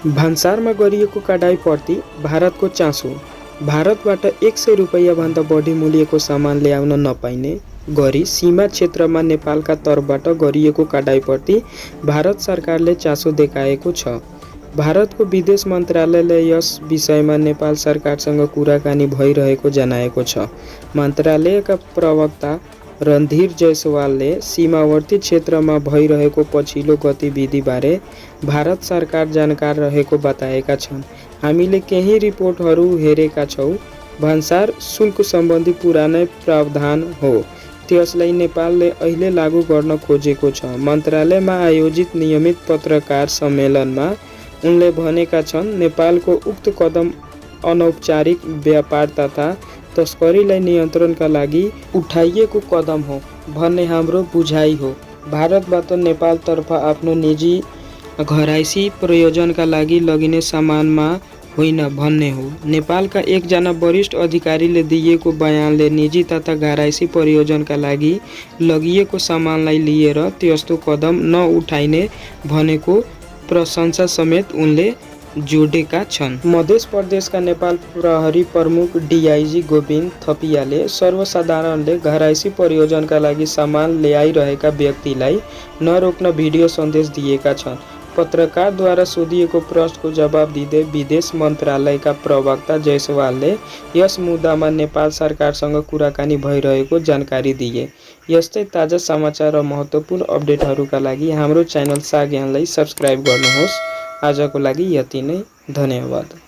भन्सारमा गरिएको कडाइप्रति भारतको चासो। भारतबाट 100 रुपैयाँ भन्दा बढी मूल्यको सामान ल्याउन नपाइने गरी सीमा क्षेत्रमा नेपालका तर्फबाट गरिएको कडाइप्रति भारत सरकारले चासो देखाएको छ। भारतको विदेश मन्त्रालयले यस विषयमा नेपाल सरकारसँग कुराकानी भइरहेको जनाएको छ। मन्त्रालयका प्रवक्ता रणधीर जयसवालले सीमावर्ती क्षेत्रमा भइरहेको पछिल्लो गतिविधिबारे भारत सरकार जानकार रहेको बताएका छन्। हामीले केही रिपोर्टहरू हेरेका छौँ। भन्सार शुल्क सम्बन्धी पुरानै प्रावधान हो, त्यसलाई नेपालले अहिले लागू गर्न खोजेको छ। मन्त्रालयमा आयोजित नियमित पत्रकार सम्मेलनमा उनले भनेका छन्, नेपालको उक्त कदम अनौपचारिक व्यापार तथा तस्करीलाई नियन्त्रणका लागि उठाइएको कदम हो भन्ने हाम्रो बुझाइ हो। भारतबाट नेपालतर्फ आफ्नो निजी घरायसी प्रयोजनका लागि लगिने सामानमा होइन भन्ने हो। नेपालका एकजना वरिष्ठ अधिकारीले दिएको बयानले निजी तथा घरायसी प्रयोजनका लागि लगिएको सामानलाई लिएर त्यस्तो कदम नउठाइने भनेको प्रशंसा समेत उनले जोडेका छन्। मध्य प्रदेशका नेपाल प्रहरी प्रमुख डीआईजी गोविन्द थपियाले सर्वसाधारणले घरायसी प्रयोजनका लागि सामान ल्याइरहेका व्यक्तिलाई नरोक्न भिडियो सन्देश दिएका छन्। पत्रकारद्वारा सोधिएको प्रश्नको जवाब दिँदै विदेश मन्त्रालयका प्रवक्ता जयसवालले यस मुद्दामा नेपाल सरकारसँग कुराकानी भइरहेको जानकारी दिए। यस्तै ताजा समाचार र महत्त्वपूर्ण अपडेटहरूका लागि हाम्रो च्यानल सा ज्ञानलाई सब्स्क्राइब गर्नुहोस्। आजको लागि यति नै, धन्यवाद।